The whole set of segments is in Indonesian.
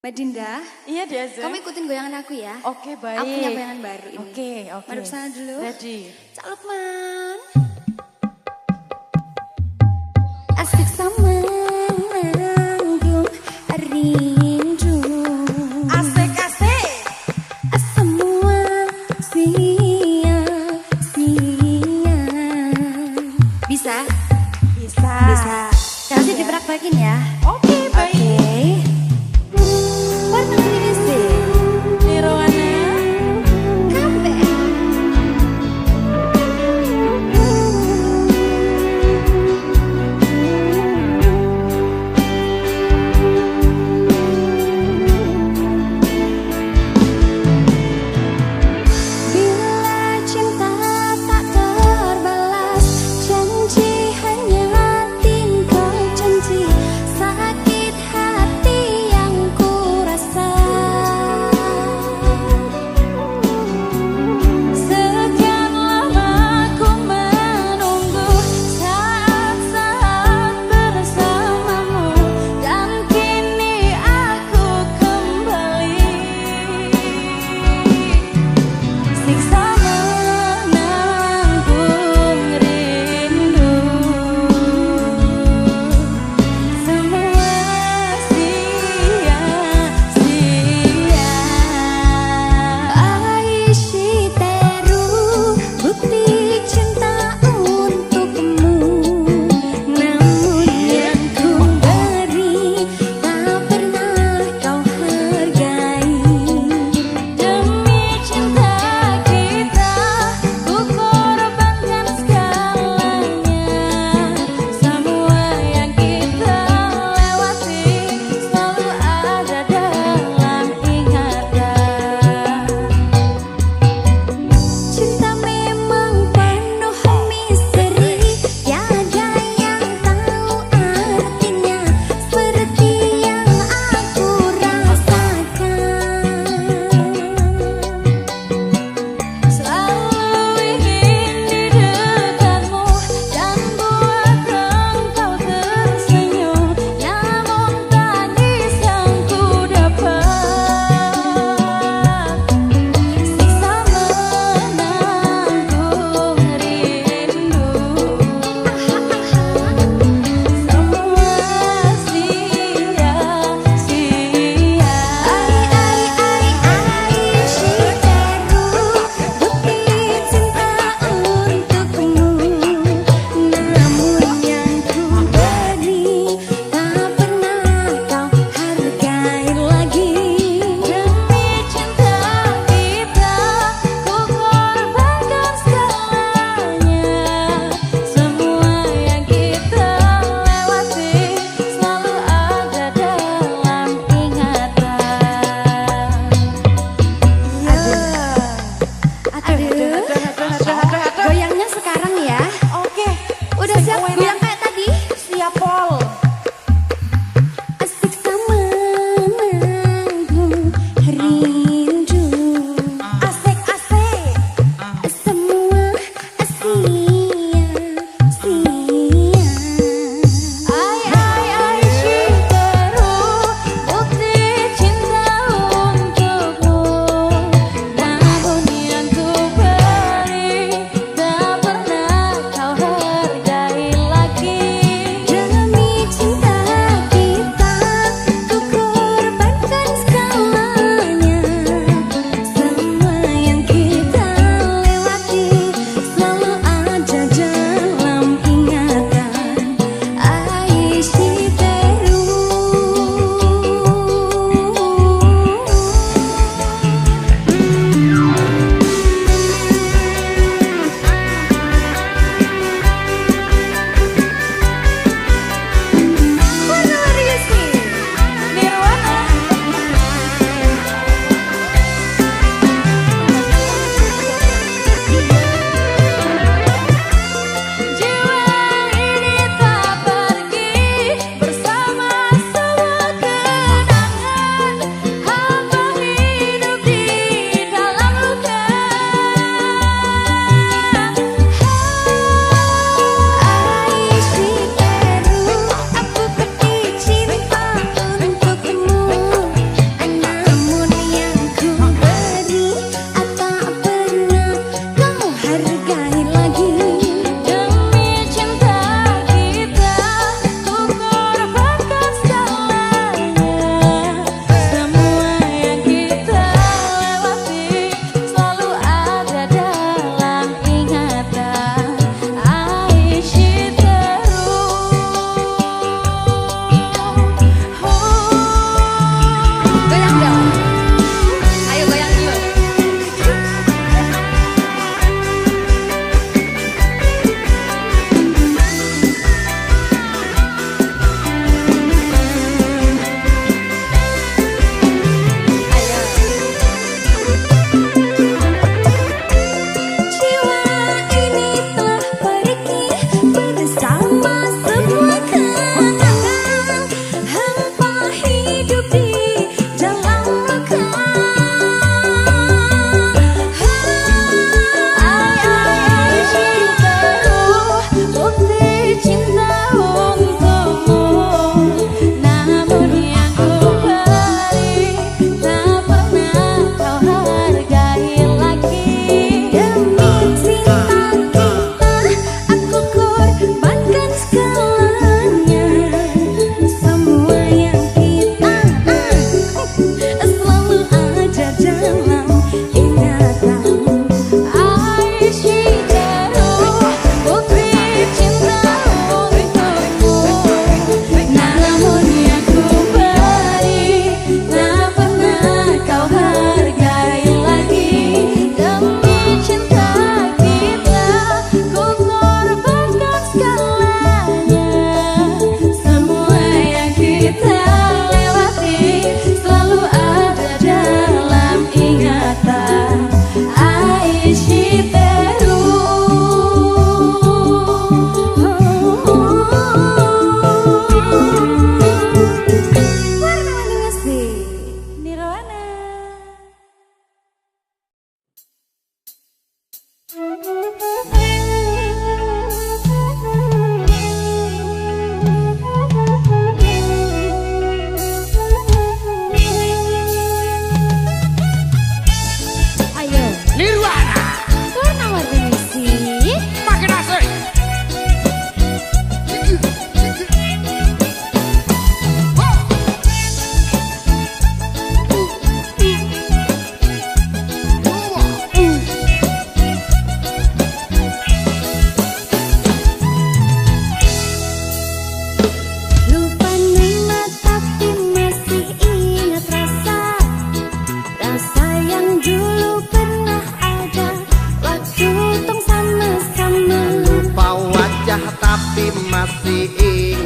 Mbak Dinda, Iya Deza. kamu ikutin goyangan aku ya. Oke baik. Aku punya goyangan baru ini. Oke. Madep sana dulu. Ready. Cak Lukman. Asik sama nanggung rindu. Asik. Semua sia-sia. Bisa? Bisa. Kasih dipraktekin ya. Oke baik. Warna sih. Nirwana. Kabeh.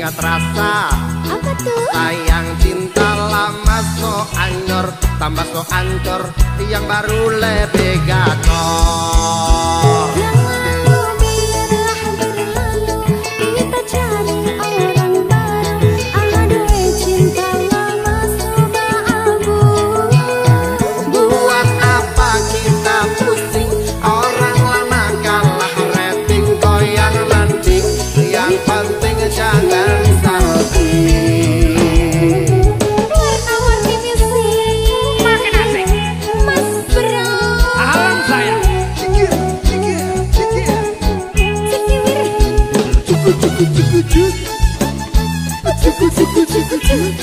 ingat rasa. Apa tuh? Sayang cinta lama so anyor, tambah so ancur, yang baru lebih gacor. Yang lalu biarlah berlalu, kita cari orang baru. Aduh cinta lama sudah abu. Buat apa kita pusing, orang lama kalah rating, goyang landing, yang penting jangan salting. Warna-warni musik makin asik, Mas Bro. Alam saya cikir cikir cikir Cikir. cukup cukup cukup cukup cukup cukup cukup cukup.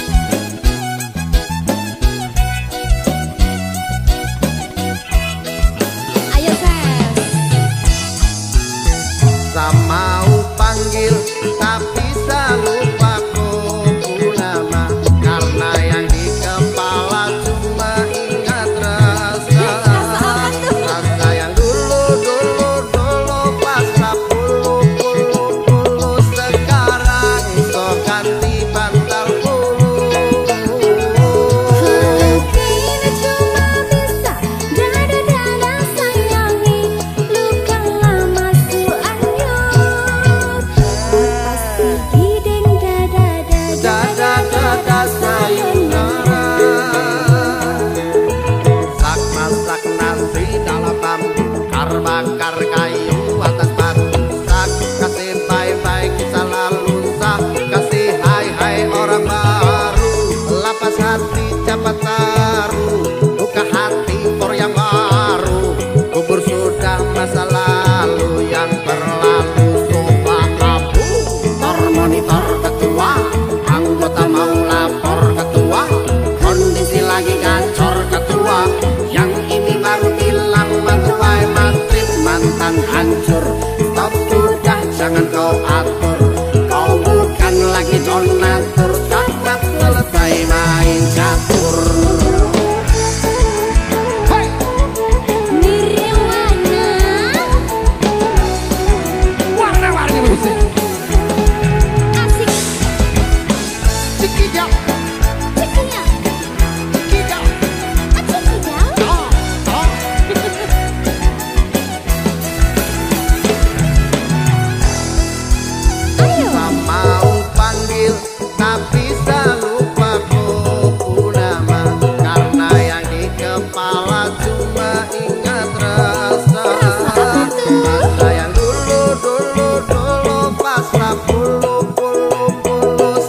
Ayo Ses. Sama panggil tapi lupa kau nama, karena yang di kepala cuma ingat rasa. Rasa yang dulu dulu dulu pas puluh sekarang so ganti bantal bulu. Kini cuma bisa dada-dada sayangi, luka lama su anyut. Lepas hiding Dada dada sayonara. Sak masak nasi dalam bambu, bakar kayu atas batu. Sak kasih bye-bye kisah lalu, sak kasih hai-hai orang baru. Lapas hati cepat taruh, buka hati for yang baru. Kubur sudah masa lalu, yang berlalu sofa abu. Monitor ketua, anggota mau lapor ketua, kondisi lagi gacor ketua, yang ini baru bilang matuai matrip mantan hancur. Stop sudah jangan kau atur, kau bukan lagi donatur, cepat selesai main catur. Hey! Nirwana. Warna-warni musik. Asik. Cikijau, Cikinya. cikijau. Cikinya. Oh, oh. Ayo. Mau panggil tapi lupa kau nama, karena yang di kepala cuma ingat rasa. Rasa yang dulu dulu dulu pas puluh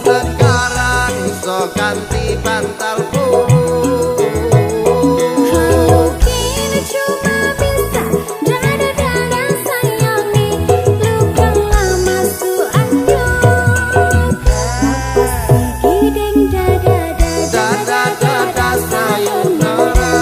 sekarang so ganti bantal bulu. Kini cuma bisa dada-dada sayangi, luka lama su anyut. Lepas hiding Dada dada sayonara.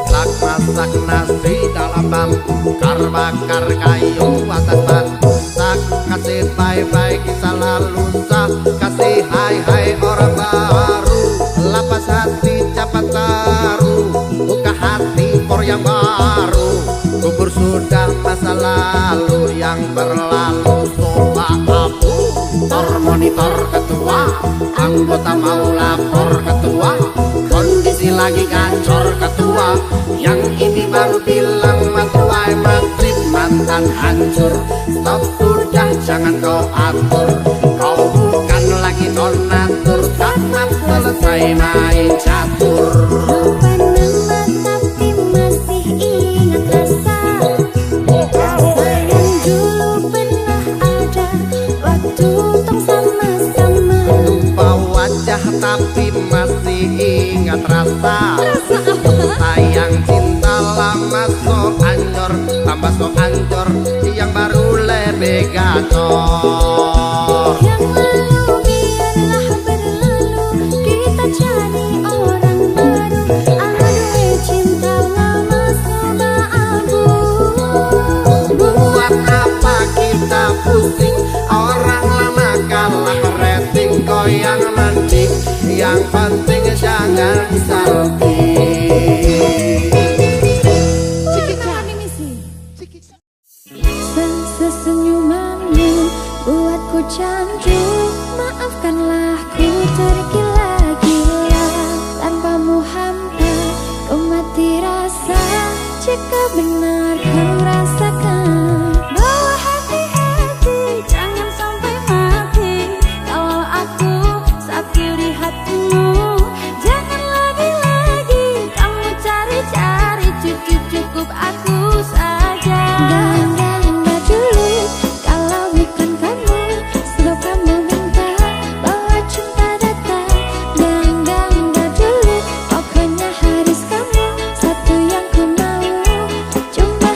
Sak masak nasi dalam bambu, bakar kayu atas batu. Sak kasih bye-bye kisah lalu, sak kasih hai-hai orang baru. Lapas hati cepat taruh, buka hati for yang baru. Kubur sudah masa lalu, yang berlalu sofa abu. Monitor ketua, anggota mau lapor ketua, kondisi lagi gacor ketua, yang ini baru bilang matuai matrip mantan hancur. Stop sudah jangan kau atur, kau bukan lagi donatur, cepat selesai main catur. Lupa nama tapi masih ingat rasa. Rasa yang dulu pernah ada waktu tong sama-sama. Lupa wajah tapi masih ingat rasa. Sayang cinta lama so anyor, tambah so ancur, yang baru lebih gacor. Yang lalu biarlah berlalu, kita cari orang baru. Aduh cinta lama sudah abu. Buat apa kita pusing, orang lama kalah rating, goyang landing, yang penting jangan salting. Sesenyumanmu buatku benar kau rasakan bahwa hati-hati jangan sampai mati. Kalau aku satu di hatimu, jangan lagi-lagi kamu cari-cari, cukup aku saja. Enggak dulu, kalau bukan kamu, sebab kamu minta bahwa cinta datang. Enggak dulu, pokoknya harus kamu, satu yang ku mau, cuma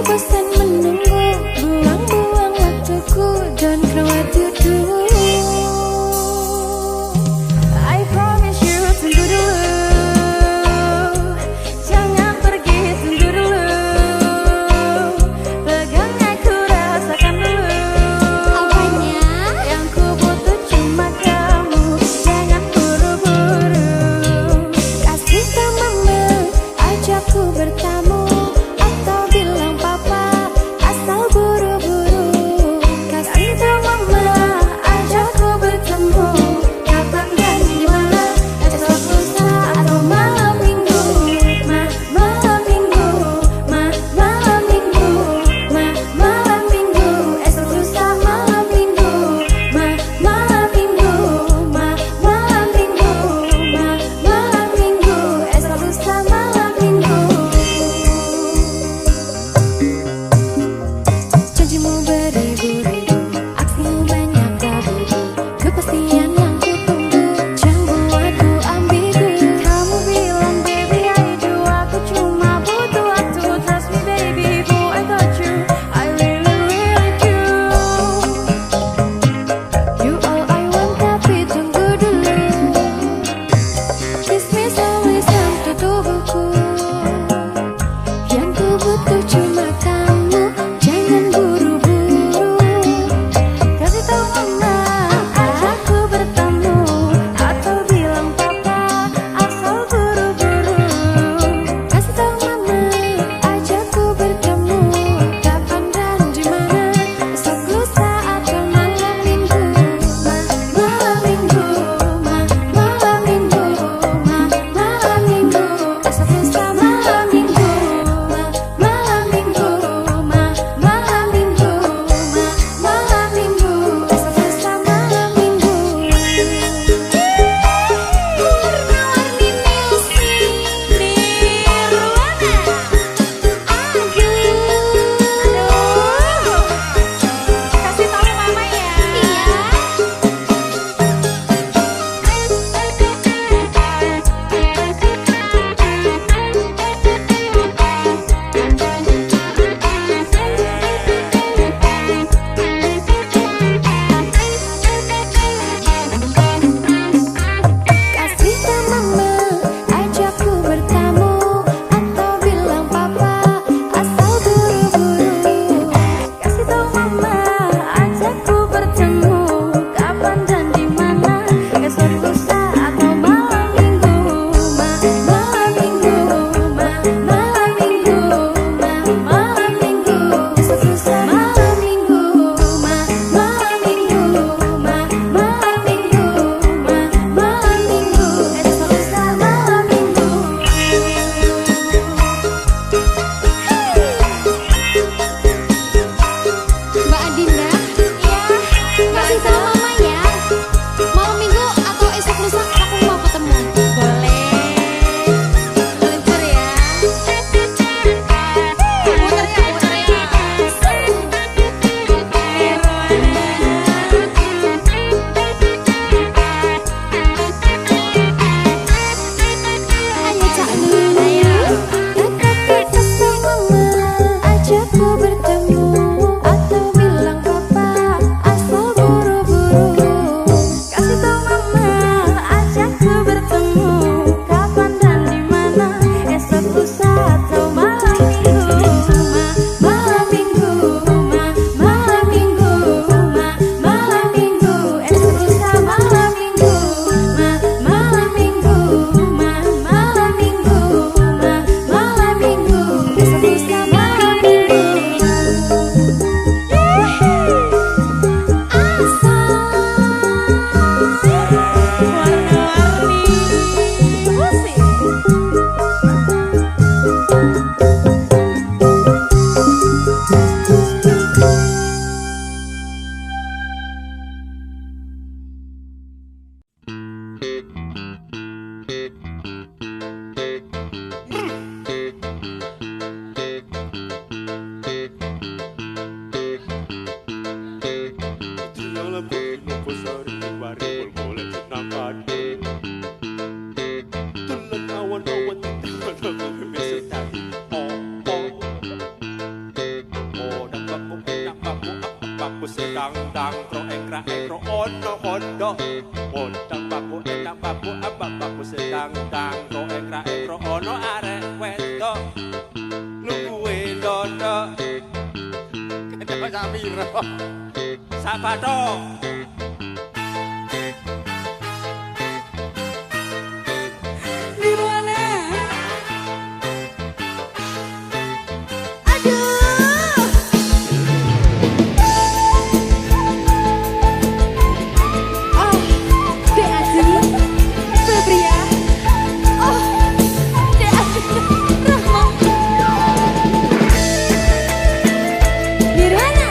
bosan menunggu, buang-buang waktuku, don't know what to do. I promise you, tunggu dulu, jangan pergi, tunggu dulu, pegang aku, rasakan dulu. Apanya? Yang ku butuh cuma kamu, jangan buru-buru. Kasih tamamu, ajakku bertamu, atau bilang papa. baku sedang dang pro ekra ekro ono ondo Odang baku enak baku abak baku sedang dang pro ekra ekro ono arek wedo Nungguwe dodo Kenapa Sapiro Sapato Nirwana. Oh, Dek Adi, Febria. Oh, Dek Adi, Rahma. Nirwana.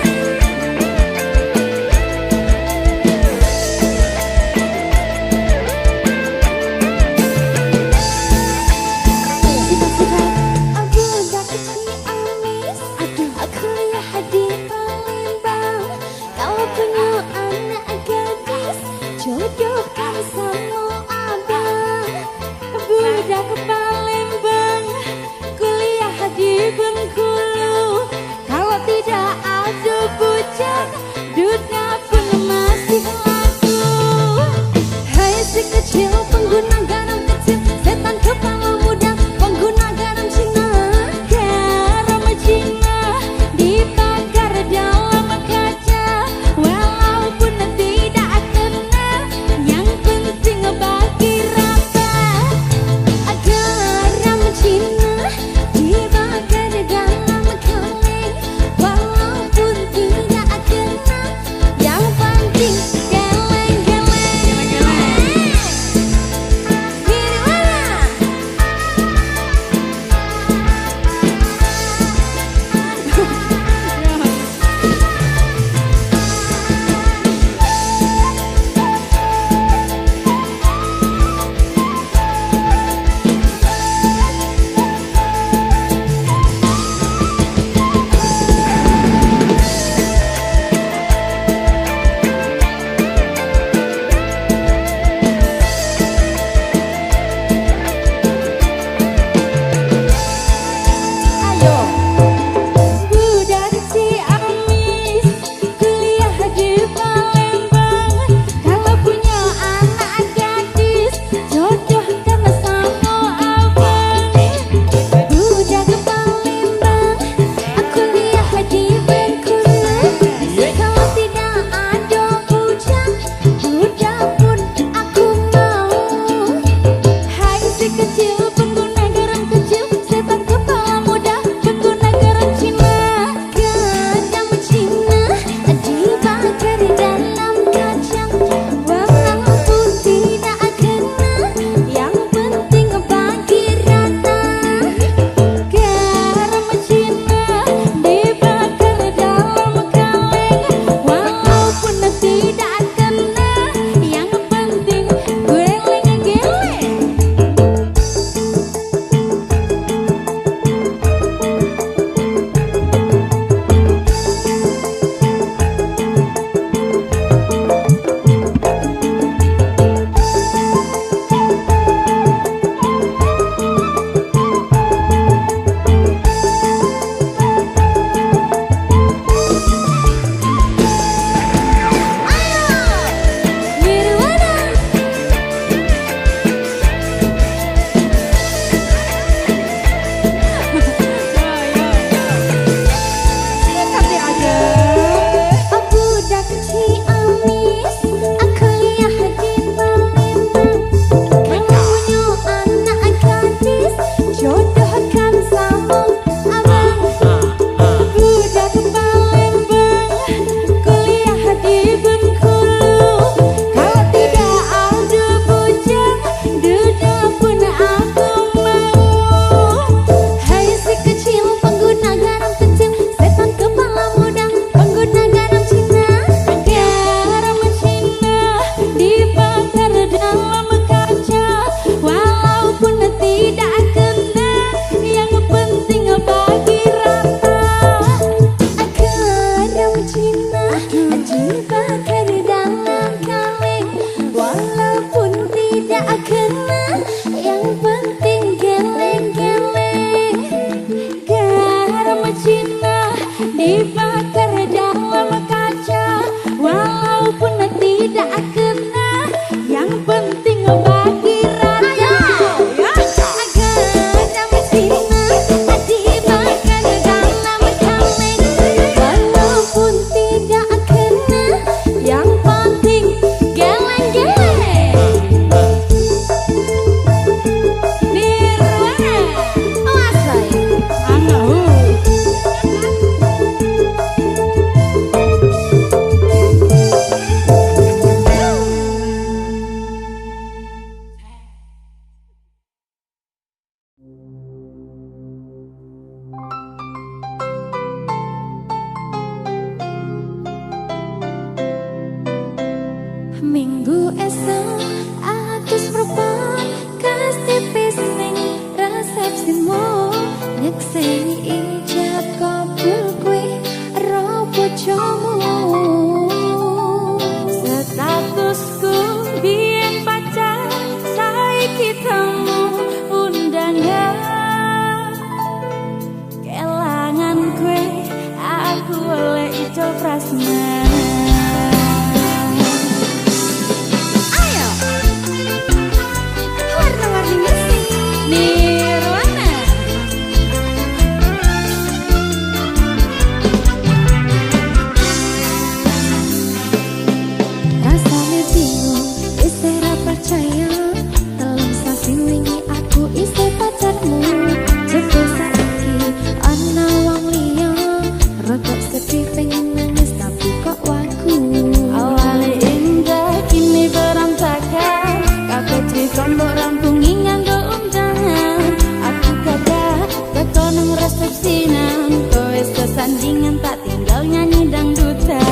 tandingan tak tinggal nyanyi dangdutan.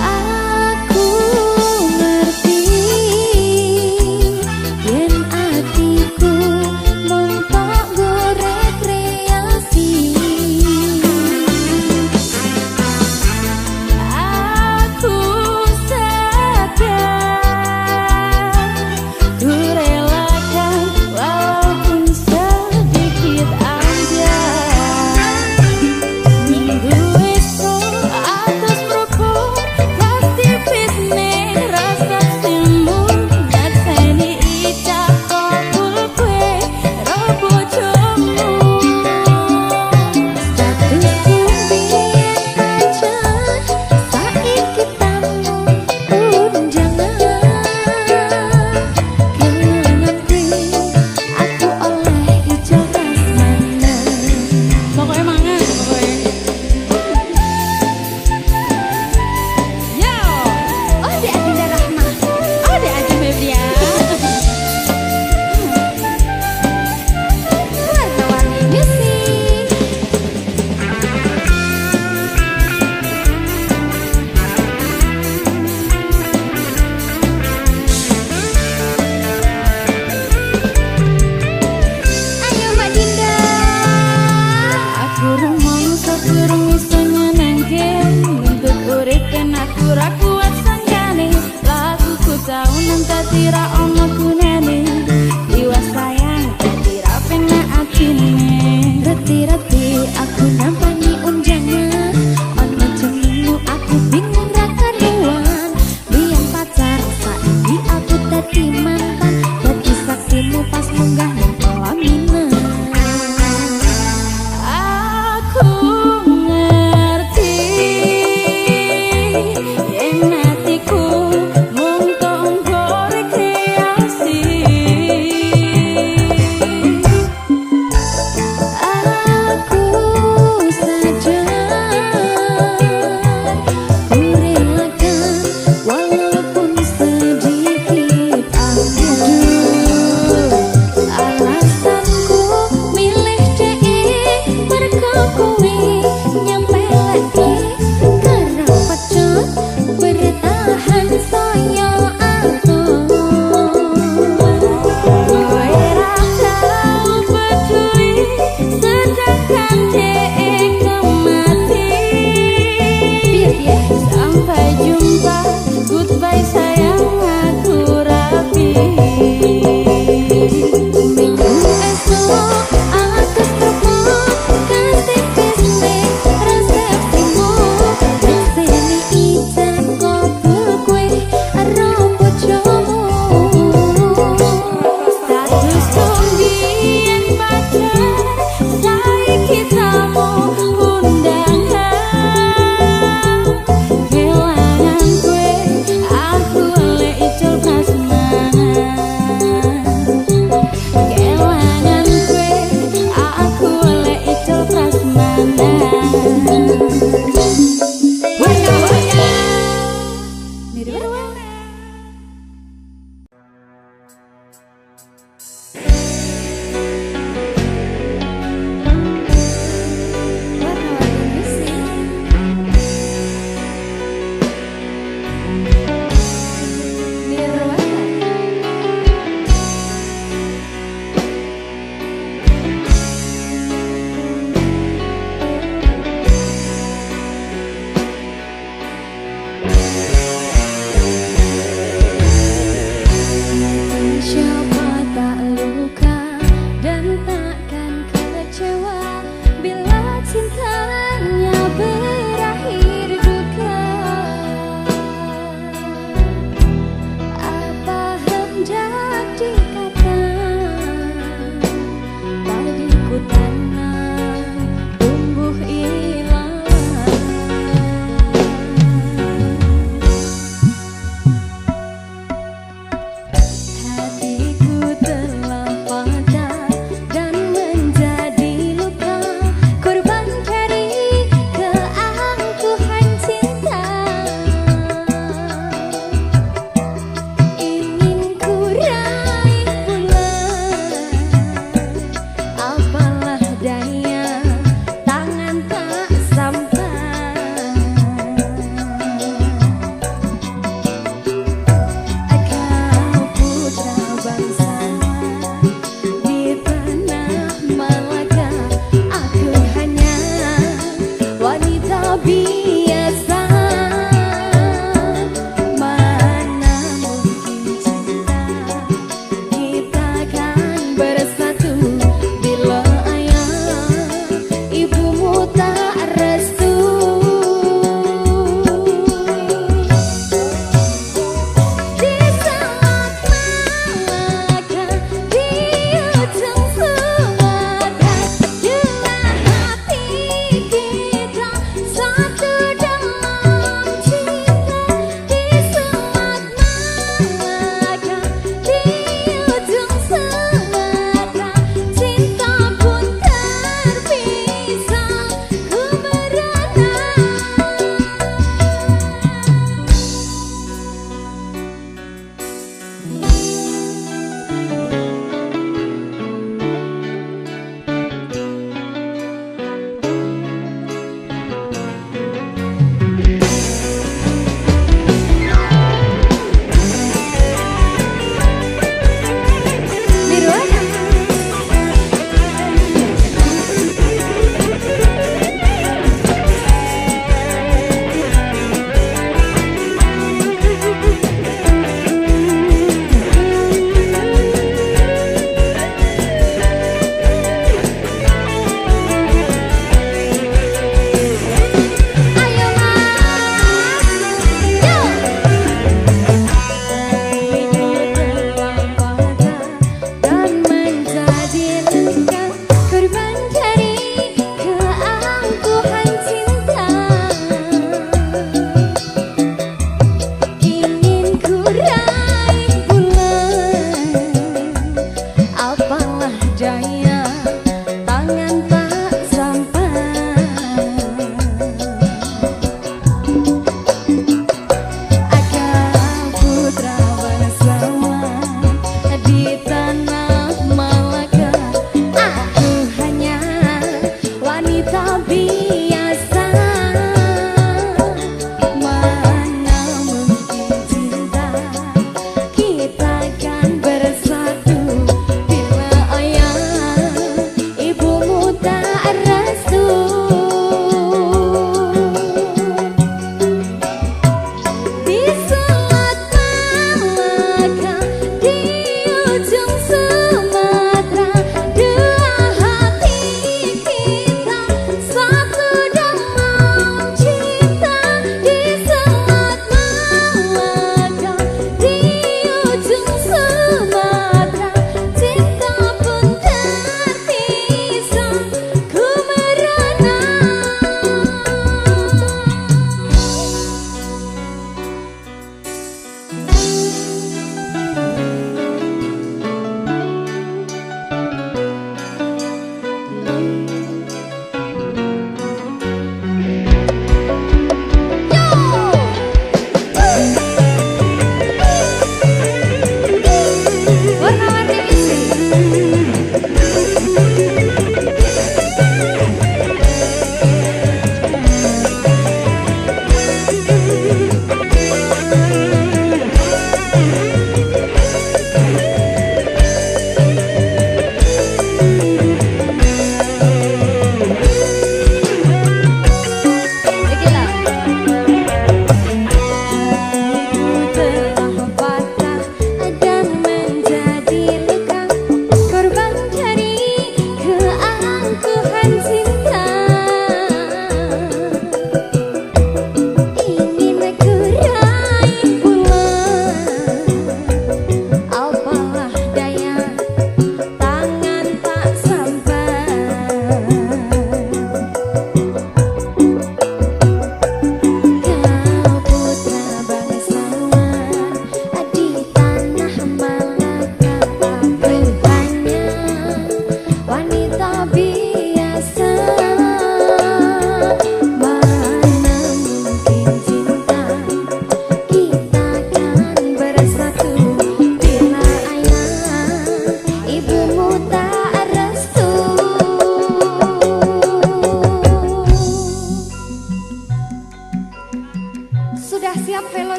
Aku ngerti yen atiku mung tok gorek kreasi. Aku sadar ku relakan walaupun sedikit aja. Minggu esok atas propos pasti bisnis rasa timbul nyakseni icap kopul kue robo jomu. Statusku biyen pacar saiki tamu unjangan. Kenanganku aku oleh ijo prasmanan. Pokoknya mangan pokoknya. Yo, oh di Adinda Rahma, oh di Adi Febria. Warna-warni musik. Ayo Mbak Dinda. Aku rumong sepurung iso nyenengke. Untuk urip kan aku ra kuat sangkane. Laguku tau nentati ra ono gunane. Iwa sayang dadi ra penak atine. Reti-reti aku nampani unjangan. Ono jenengmu aku bingung ra karuan. Biyen pacar saiki aku dadi mantan. Dadi saksimu pas munggah nang pelaminan. Aku ngerti yen atiku mung tok gorek kreasi. Aku sadar ku relakan walaupun sedikit aja. Alasanku milih dhek mergo kuwi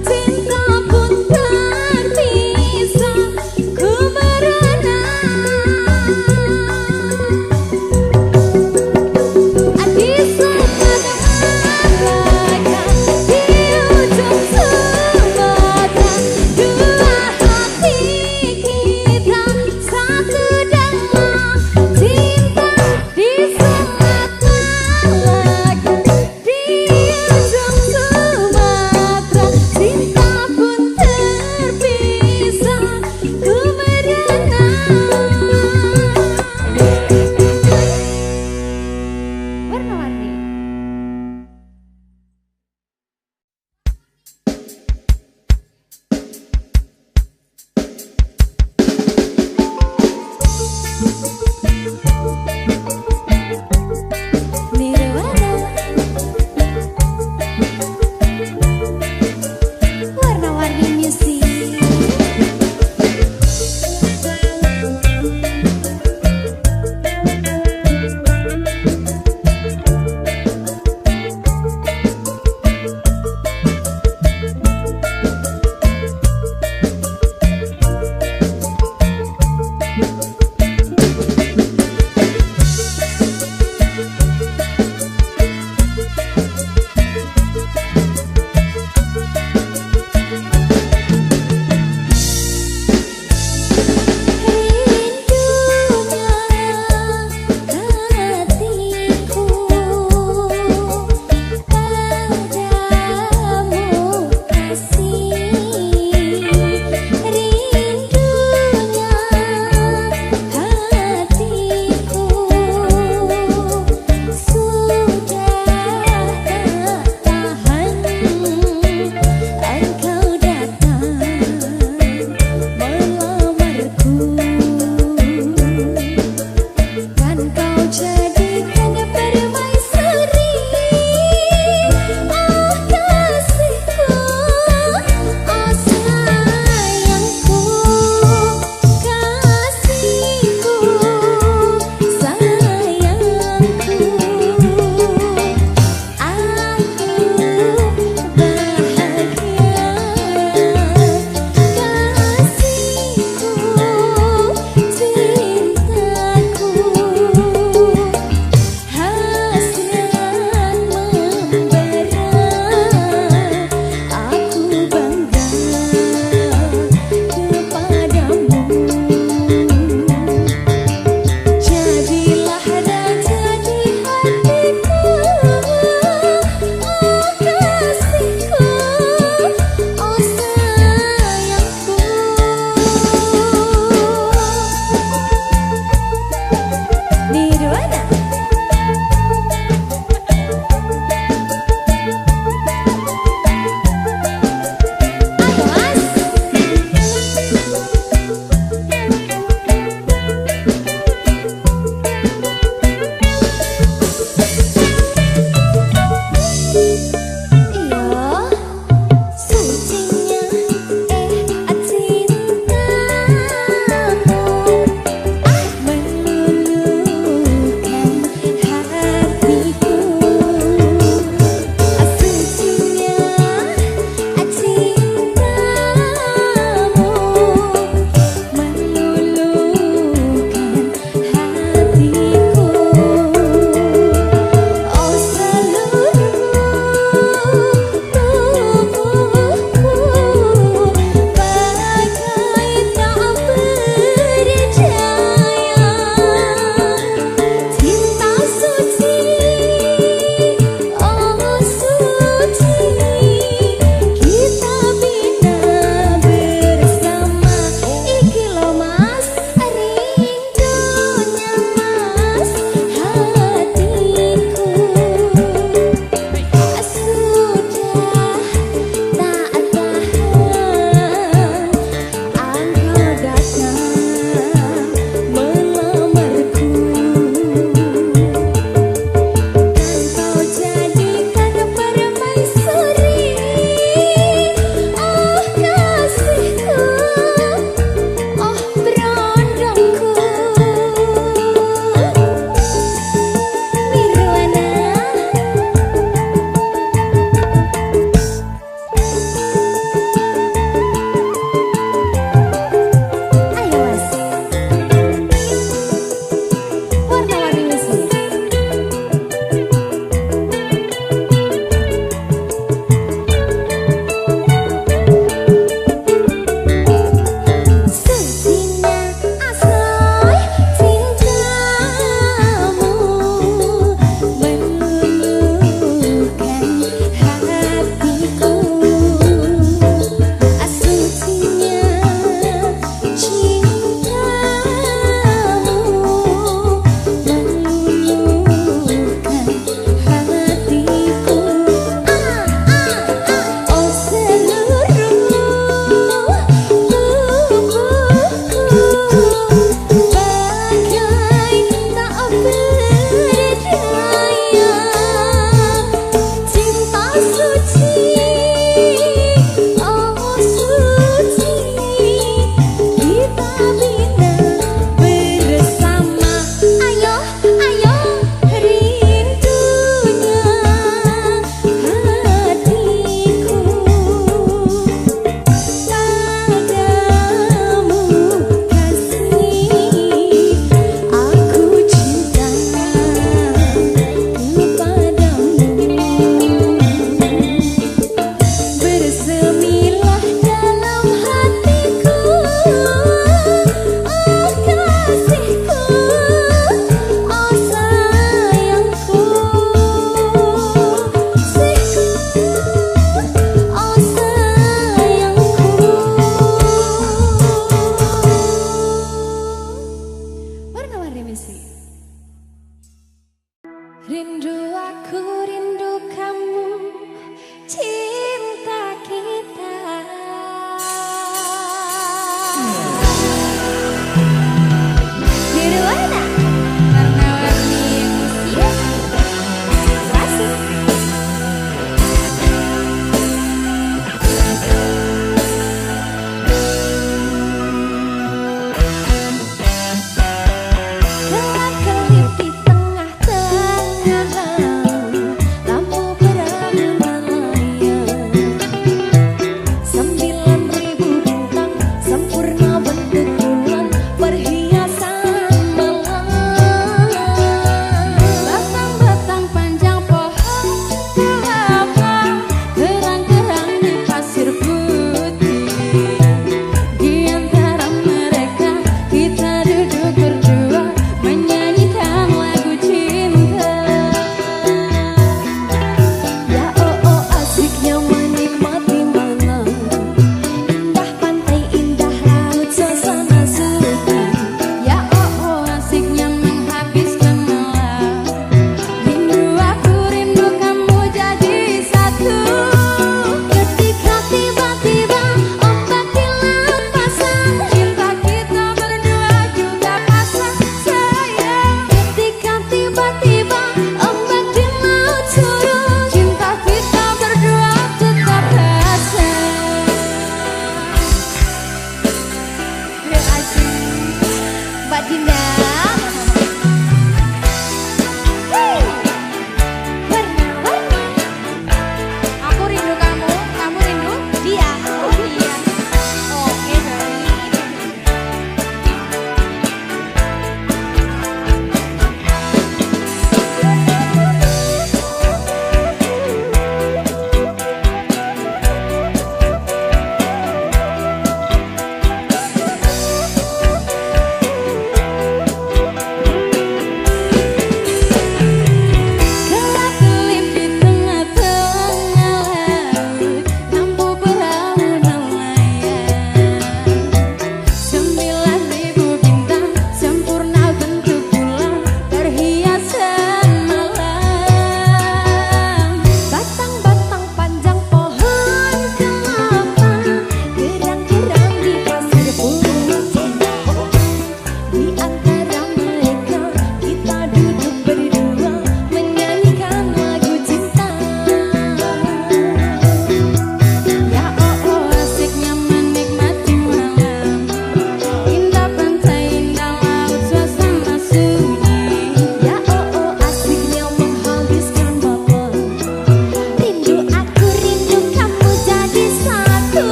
Cinta pun terpisah.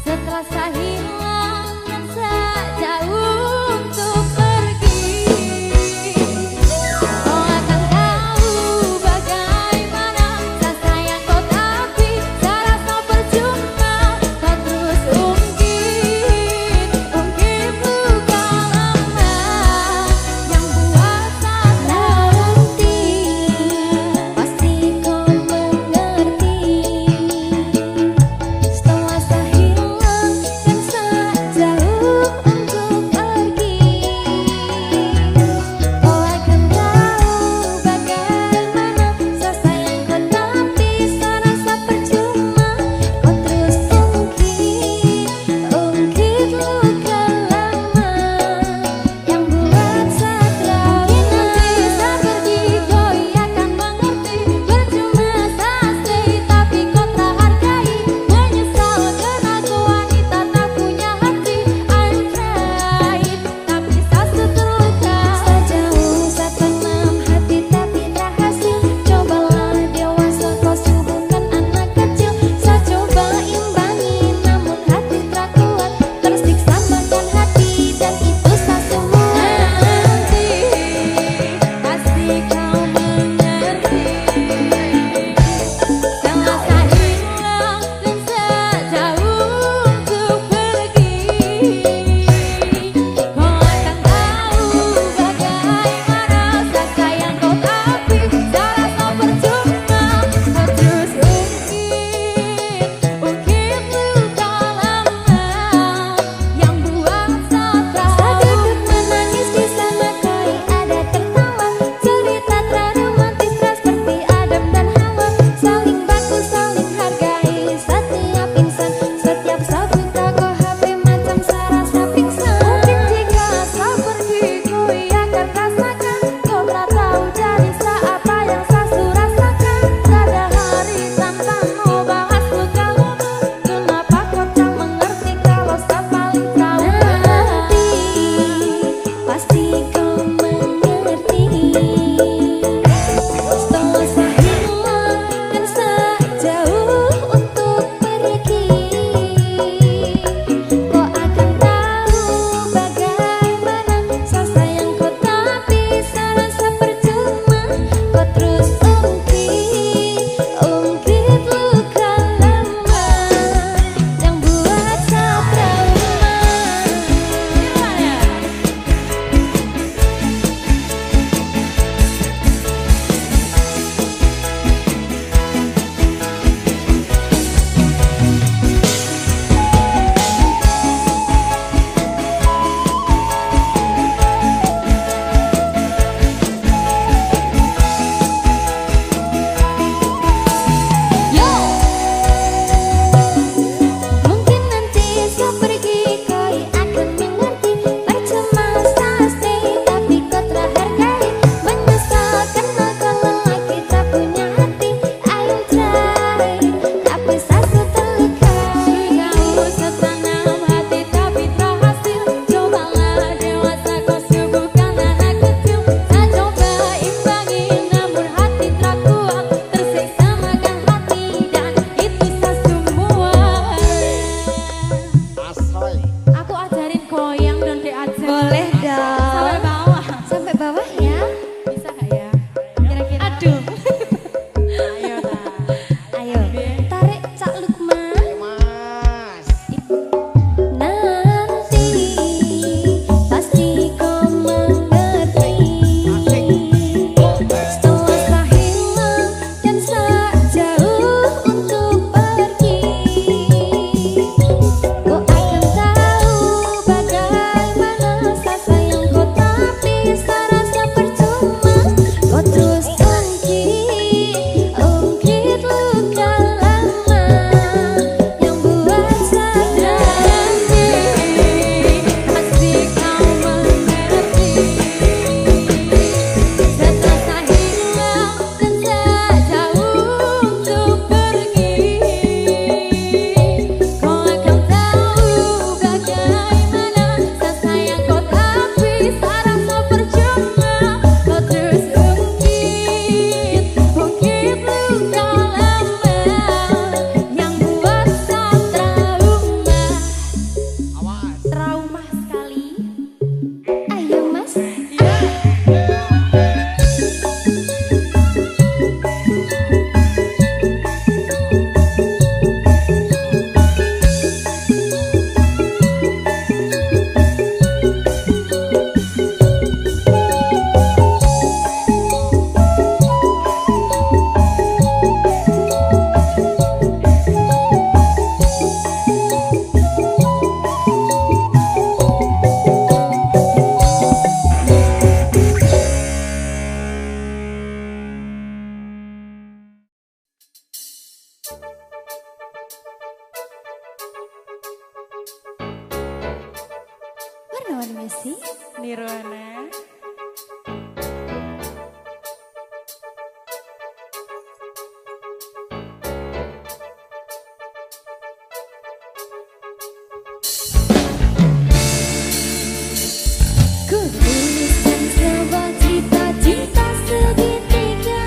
Setelah saya hilang dan warna-warni Messi Nirwana. Ku tuliskan sebuah cerita segitiga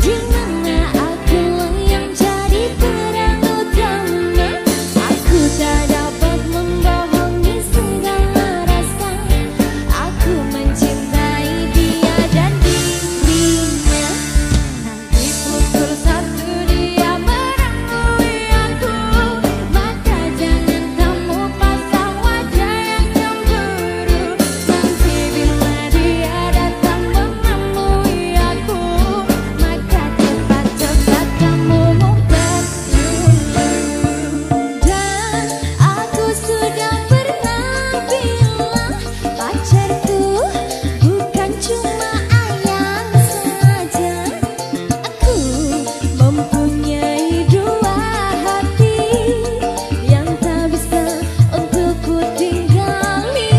di mana aku yang jadi peran utama. Aku tak dapat membohongi segala rasa. Aku mencintai dia dan dirinya. Nanti pukul 1 dia menemui aku, maka jangan kamu pasang wajah yang cemburu. Nanti bila dia datang menemui aku, maka cepat-cepat kamu ngumpet dulu. Dan aku sudah pernah bilang, pacarku bukan cuma ayam saja. Aku mempunyai dua hati yang tak bisa untuk ku tinggali.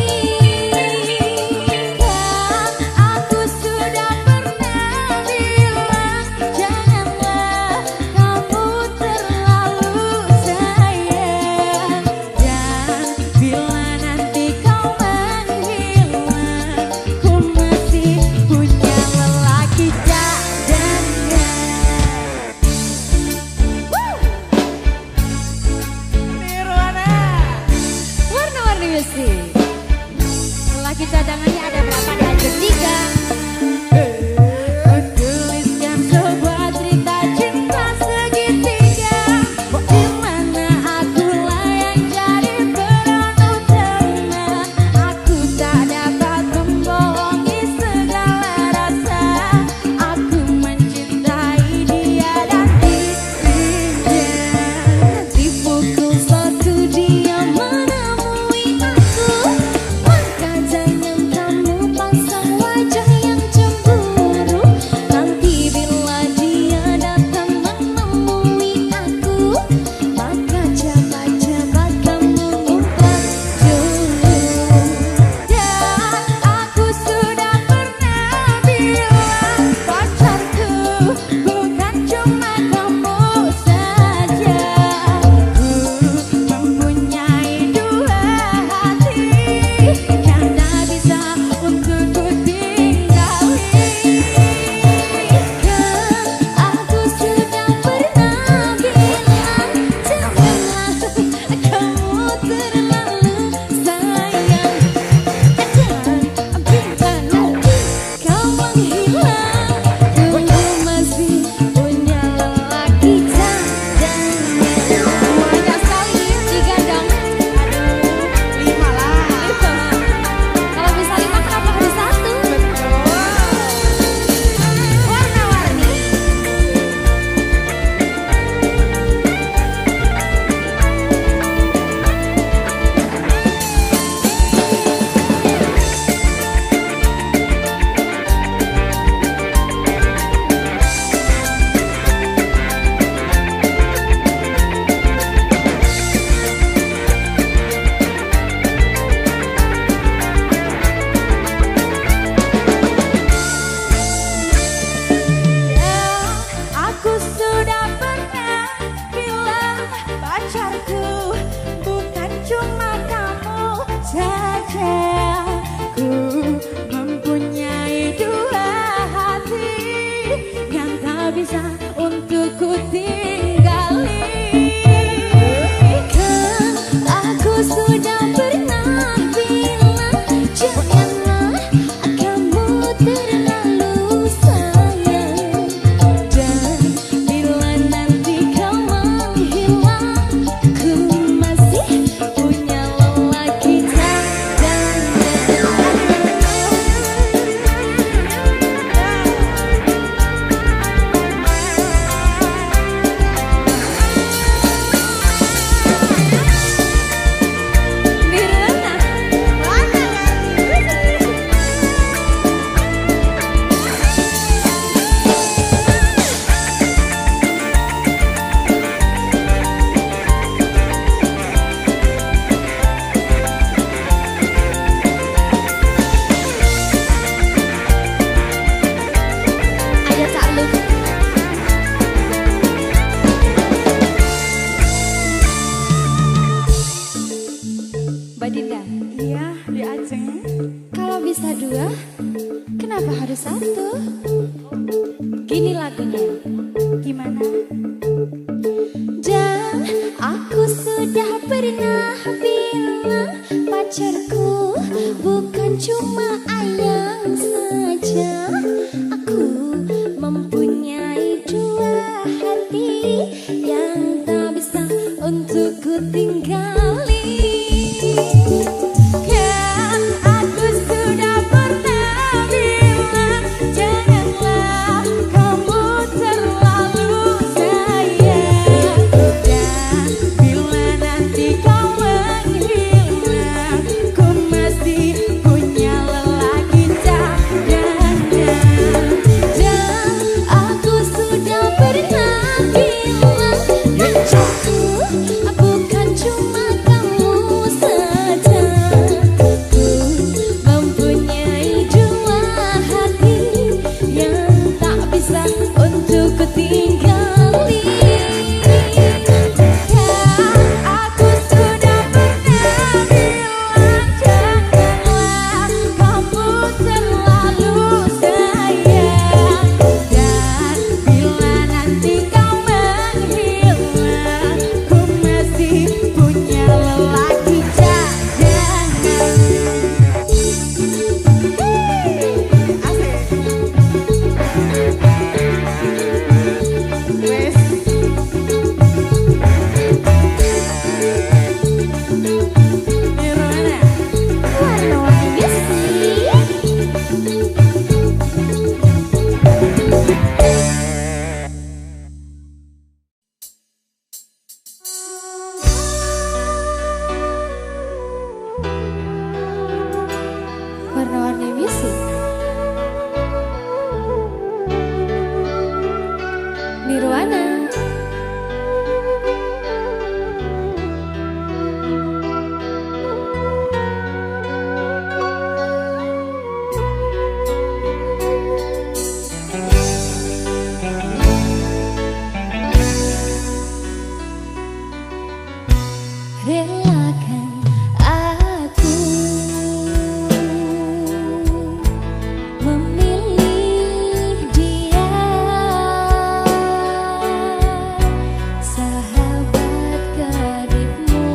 Dan aku sudah pernah bilang, janganlah kamu terlalu sayang. Dan bila nanti kau menghilang, ku masih punya lelaki cadangan. Nirwana. Warna-warni musik. Lelaki cadangannya ada berapa dan bertiga. Ku tuliskan sebuah cerita cinta segitiga di mana akulah yang jadi peran utama. Aku tak dapat membohongi segala rasa. Aku mencintai dia dan dirinya. Nanti pukul 1 dia menemui aku, maka jangan kamu pasang wajah yang cemburu. Nanti bila dia datang menemui aku, maka cepat-cepat kamu ngumpet dulu. Dan aku sudah pernah bilang, pacarku bukan cuma kamu saja. Ku mempunyai dua hati yang tak bisa untuk ku tinggali. Dan aku sudah pernah bilang, janganlah kamu terlalu sayang. Dan bila nanti kau menghilang, aku masih punya lelaki cadangan. Banyak sekali digandang. Aduh, 5 lah. Kalau bisa 5 kenapa harus 1? Betul. Warna-warni. Aku sudah pernah bilang, pacarku bukan cuma kamu saja. Ku mempunyai dua hati yang tak bisa untuk ku tinggali. Kan aku sudah pernah bilang, janganlah kamu terlalu sayang. Dan bila nanti kau menghilang, ku masih punya lelaki cadangan. Aku sudah pernah bilang pacarku bukan cuma ayang saja. Aku mempunyai dua hati yang tak bisa untuk ku tinggali. Kan aku sudah pernah bilang janganlah kamu terlalu sayang. Dan bila nanti kau menghilang, ku masih punya lelaki cadangan. Dan aku sudah pernah bilang pacarku bukan cuma kamu saja. Ku mempunyai dua hati yang tak bisa untuk ku tinggali. Aku sudah pernah bilang janganlah kamu terlalu sayang. Dan bila nanti kau menghilang, ku masih punya lelaki cadangan. Wes. Nirwana. Warna-warni sih. Warna-warni musik. Nirwana. Relakan aku memilih dia, sahabat karibmu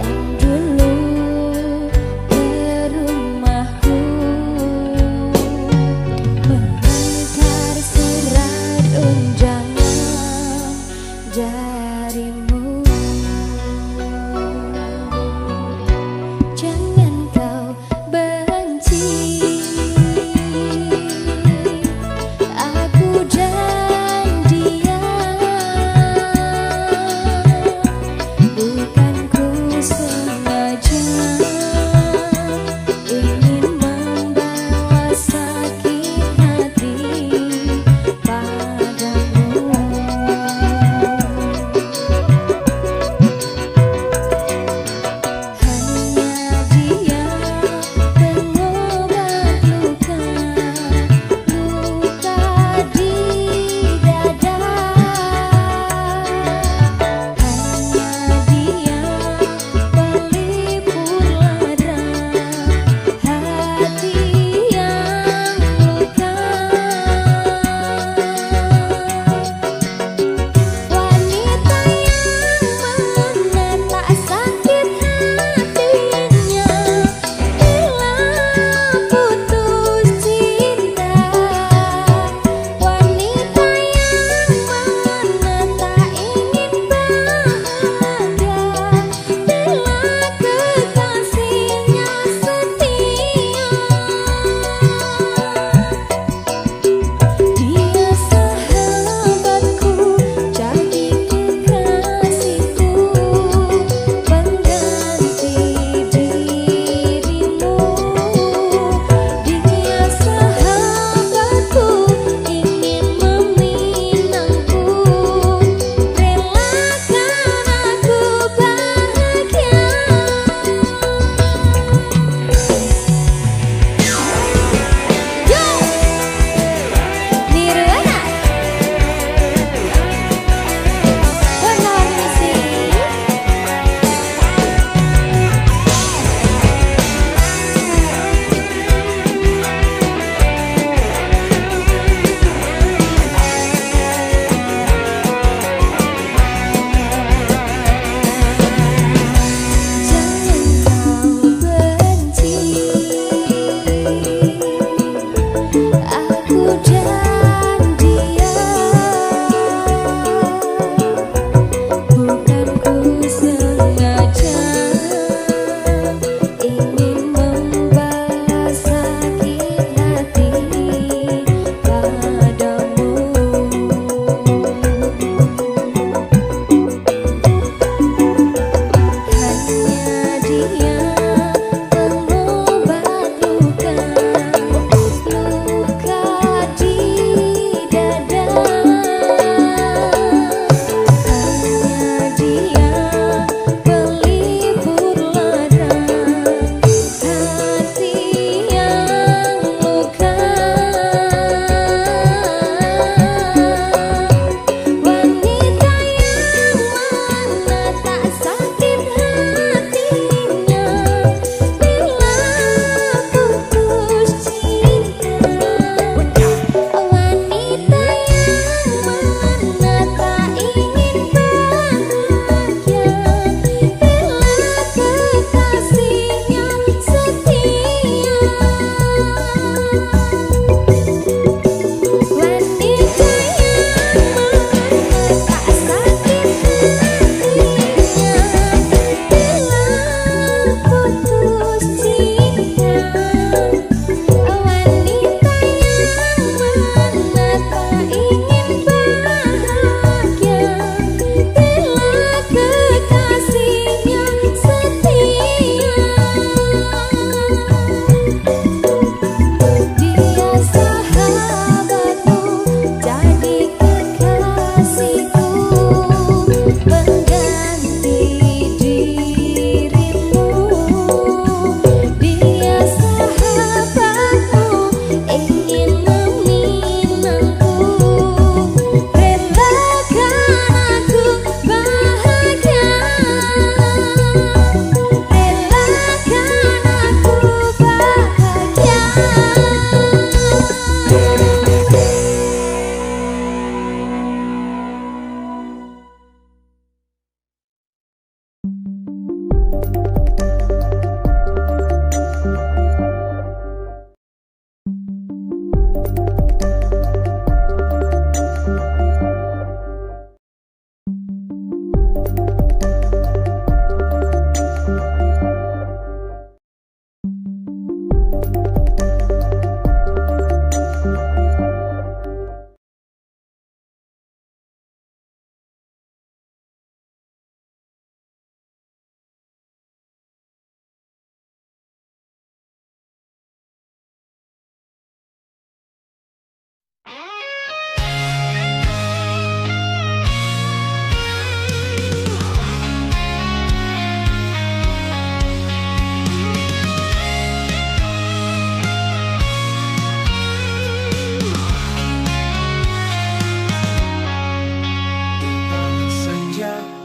yang dulu ke rumahku mengantar surat undangan darimu. Jangan kau benci aku dan dia, bukan ku sengaja ingin membawa sakit hati padamu.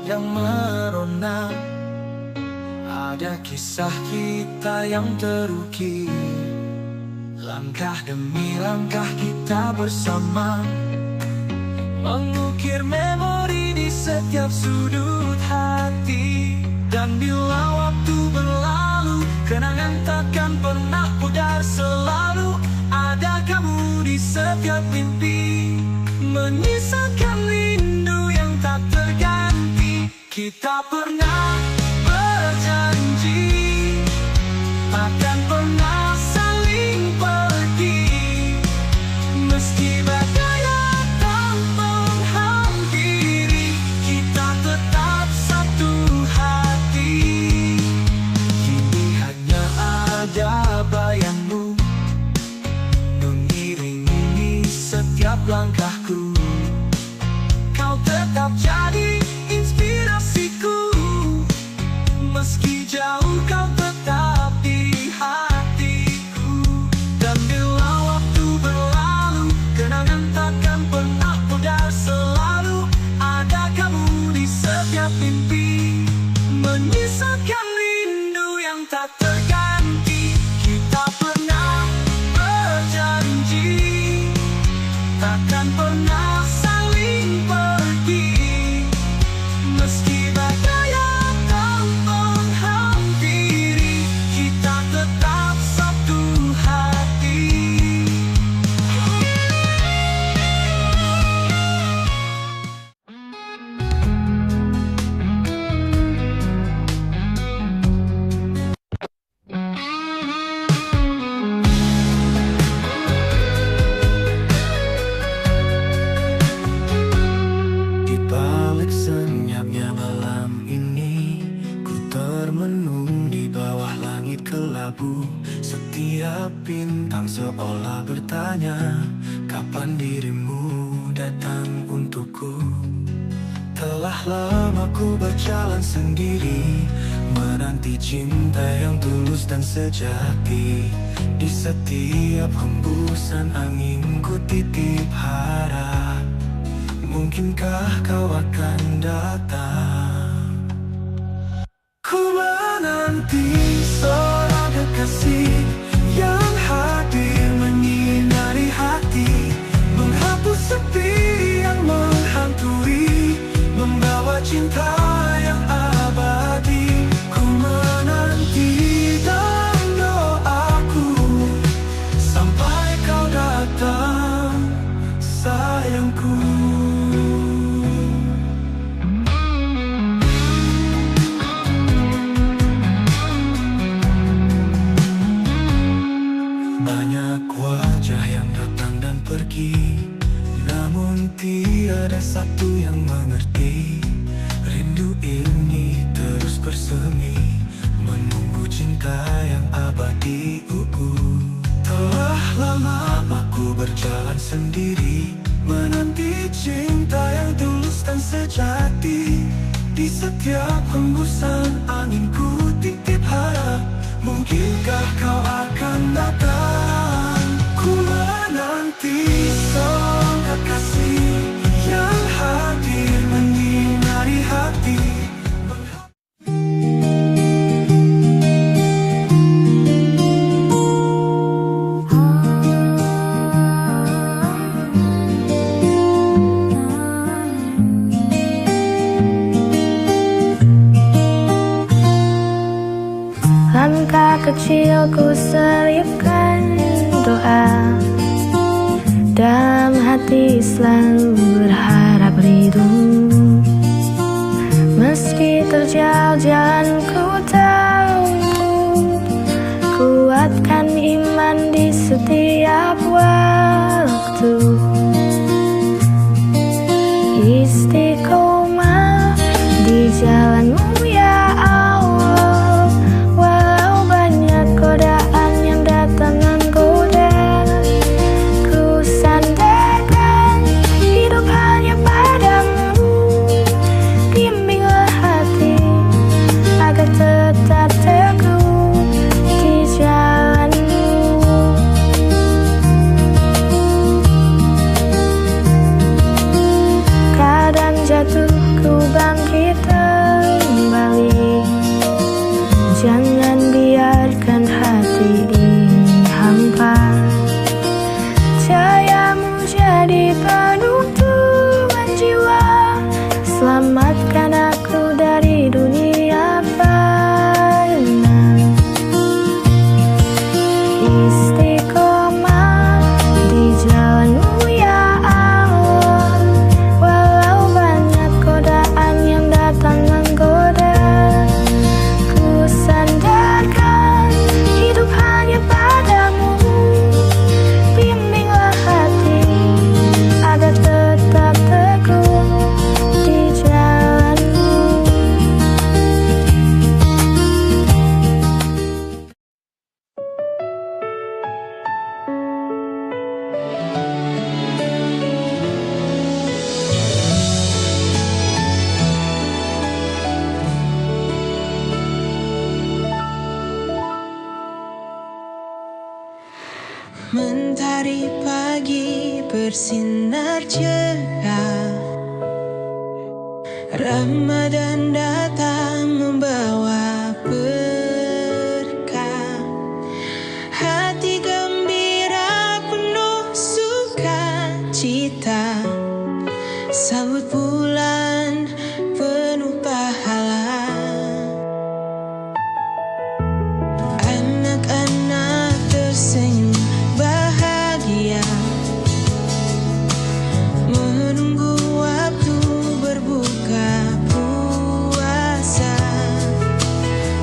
Yang merona, ada kisah kita yang terukir. Langkah demi langkah kita bersama, mengukir memori di setiap sudut hati. Dan bila waktu berlalu, kenangan takkan pernah pudar. Selalu ada kamu di setiap mimpi, menyisakan rindu yang tak terganti. Kita pernah berjanji akan pernah saling pergi, meski badai datang menghampiri. Kita tetap satu hati. Kini hanya ada bayangmu mengiringi setiap langkahku. Kau tetap jadi inspirasiku, meski jauh kau tetap di hatiku. Dan bila waktu berlalu, kenangan takkan pernah pudar. Selalu ada kamu di setiap mimpi, menyisakan rindu yang tak terganti. Kita pernah berjanji takkan pernah saling pergi, meski badai datang menghampiri. Kita tetap satu hati. Di balik senyapnya malam ini, ku termenung di bawah langit kelabu. Setiap bintang seolah bertanya, kapan dirimu datang untukku. Telah lama ku berjalan sendiri, menanti cinta yang tulus dan sejati. Di setiap hembusan angin ku titip harap, mungkinkah kau akan datang? Ku menanti seorang kekasih yang hadir menyinari hati, menghapus sepi yang menghantui, membawa cinta yang abadi. Ku menanti dalam doaku sampai kau datang, sayangku. Banyak wajah yang datang dan pergi, namun tiada satu yang mengerti. Rindu ini terus bersemi, menunggu cinta yang abadi. Telah lama aku berjalan sendiri, menanti cinta yang tulus dan sejati. Di setiap hembusan angin ku titip harap, mungkinkah kau akan datang? Ku menanti seorang kekasih yang hadir menyinari hati. kecil ku selipkan doa, dalam hati selalu berharap ridho. Meski terjal jalan ku tahu, kuatkan iman di setiap waktu. Istiqomah di jalanmu ya Allah, walau banyak godaan yang datang menggoda. Ku sandarkan hidup hanya padamu, bimbinglah hati agar tetap teguh di jalanmu. Kadang jatuh ku bangkit kembali, jangan biarkan hati dihampa. Cahayamu jadi penutupan jiwa, selamatkan aku dari dunia fana. Istiqomah di jalanmu ya Allah, walau banyak godaan yang datang menggoda. Ku sandarkan hidup hanya padamu, bimbinglah hati agar tetap teguh di jalanmu. Mentari pagi bersinar cerah, Ramadan datang membawa berkah. Hati gembira penuh sukacita, sambut bulan penuh pahala. Anak-anak tersenyum bahagia, menunggu waktu berbuka puasa.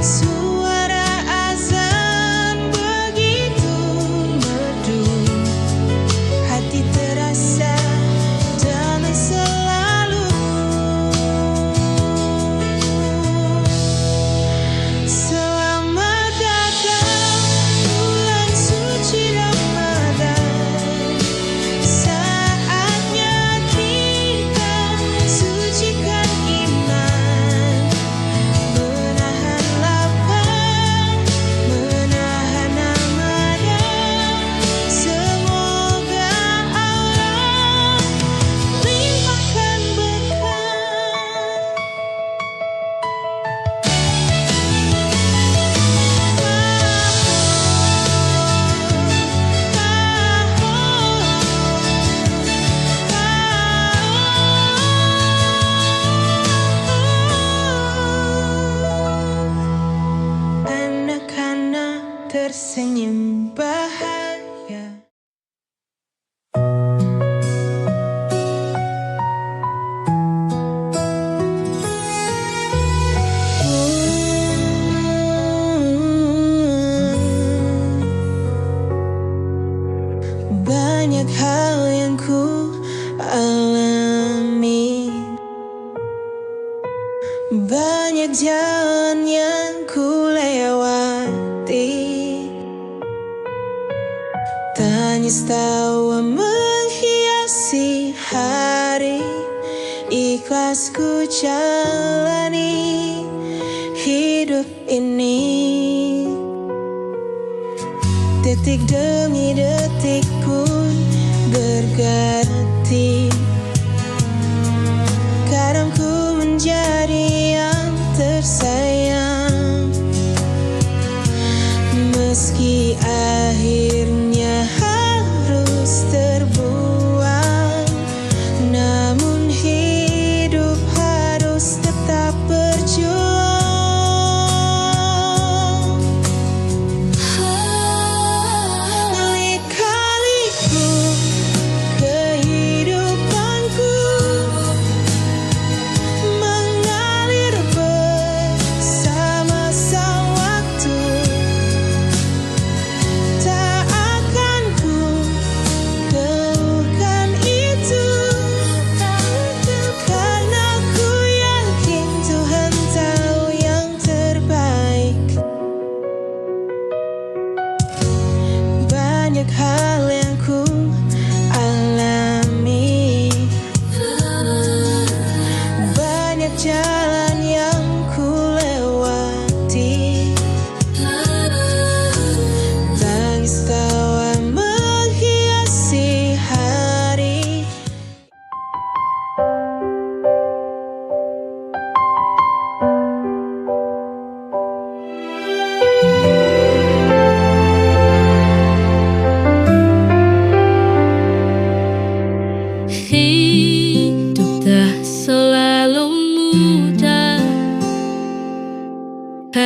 Suara azan begitu merdu, hati terasa damai selalu. Selamat datang bulan suci Ramadan, saatnya kita sucikan iman, menahan lapar, menahan amarah. Semoga Allah limpahkan berkah. Anak-anak tersenyum bahagia. Banyak hal yang ku alami, banyak jalan yang ku lewati. Tangis tawa menghiasi hari, ikhlas ku jalani hidup ini. Detik demi detik pun berganti, kadang ku menjadi yang tersayang. Meski akhirnya harus terbuang, namun hidup harus tetap berjuang.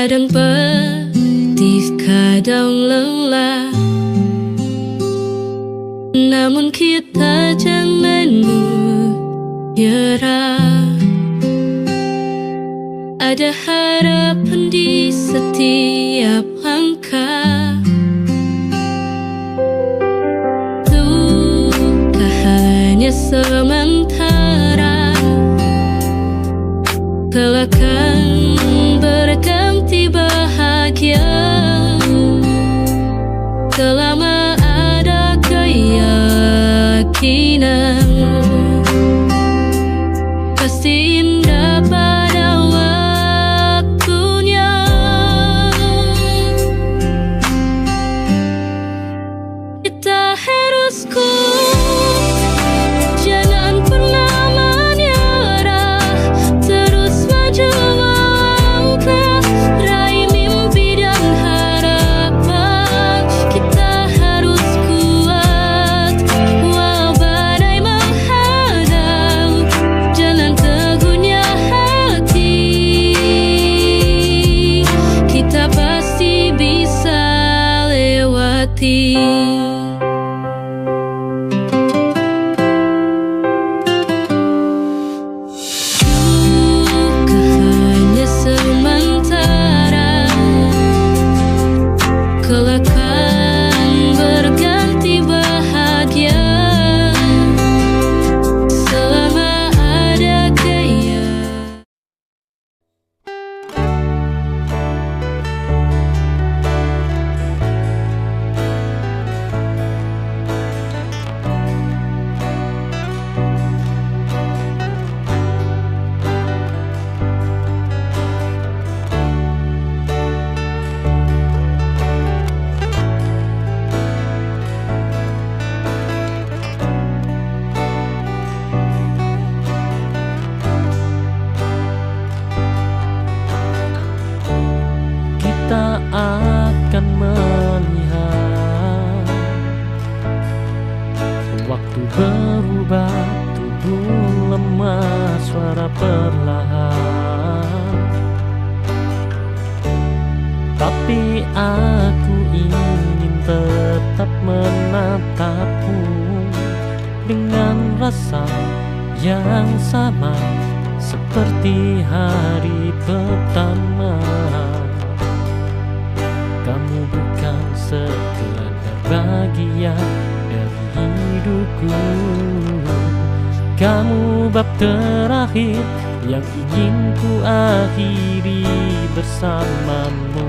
Kadang pedih, kadang lelah, namun kita jangan menyerah. Ada harapan di setiap langkah. Luka hanya sementara, kelak akan berganti bahagia. Selama ada keyakinan, pasti indah pada waktunya. Kita harus kuat, jangan pernah menyerah, terus maju melangkah, raih mimpi dan harapan. Kita harus kuat, walau badai menghadang, jalan teguhnya hati. Kita pasti bisa lewati. Duka hanya sementara, kelak akan berganti bahagia. Selama ada keyakinan. Kita akan melihat waktu berubah, tubuh lemah, suara perlahan. Tapi aku ingin tetap menatapmu dengan rasa yang sama seperti hari pertama. Kamu bukan sekedar bagian dari hidupku, kamu bab terakhir yang ingin ku akhiri bersamamu.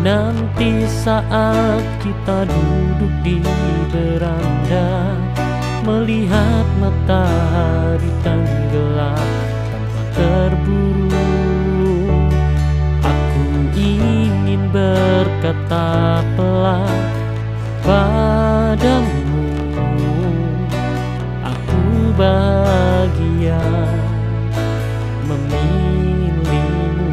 Nanti saat kita duduk di beranda, melihat matahari tenggelam tanpa terburu, ingin berkata pelan padamu, aku bahagia memilihmu.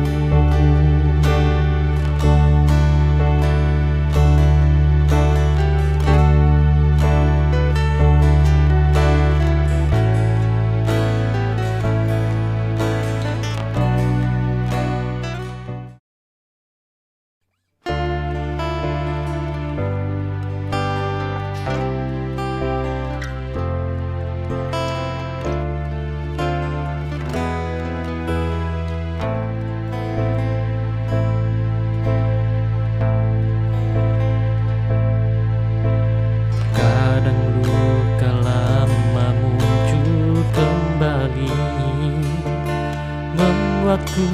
Membuatku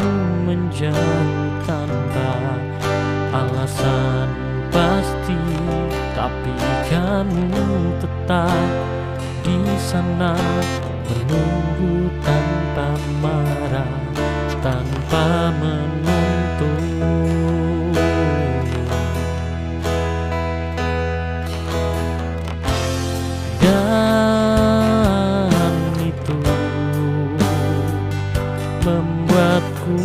menjauh tanpa alasan pasti, tapi kamu tetap di sana menunggu tanpa marah, tanpa menuntut. Dan itu membuatku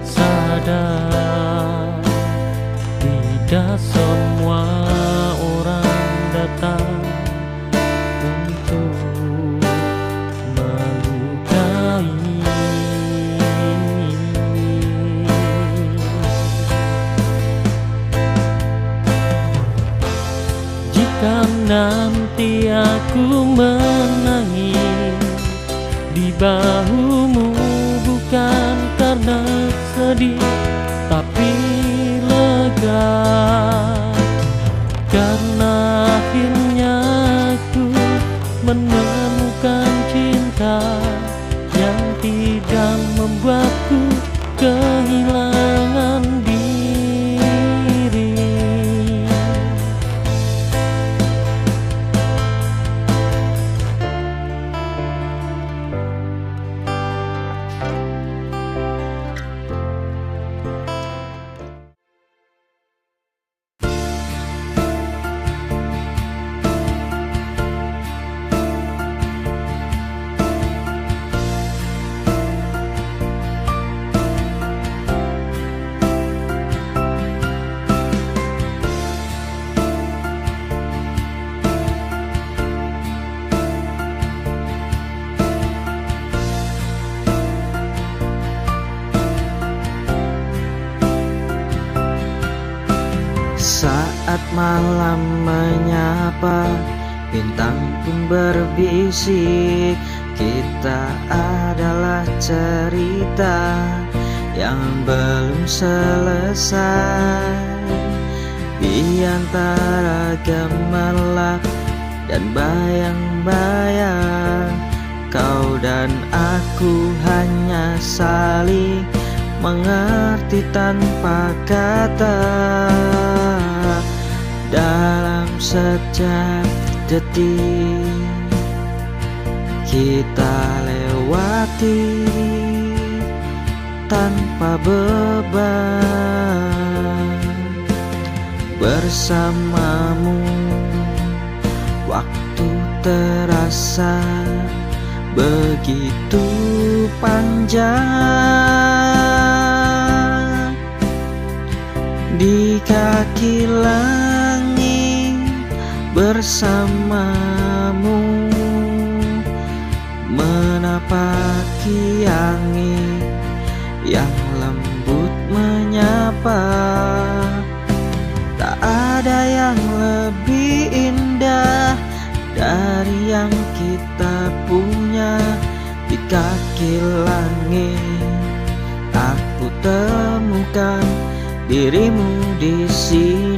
sadar tidak semua orang datang untuk melukai. bahumu bukan karena sedih, tapi lega, karena akhirnya aku menemukan cinta yang tidak membuatku kehilangan diri. Saat malam menyapa, bintang pun berbisik, kita adalah cerita yang belum selesai. Di antara gemerlap dan bayang-bayang, kau dan aku hanya saling mengerti tanpa kata. Dalam setiap detik kita lewati tanpa beban. Bersamamu waktu terasa begitu panjang. Di kaki langit bersamamu, menapaki angin yang lembut menyapa. Tak ada yang lebih indah dari yang kita punya. Di kaki langit aku temukan dirimu di sini.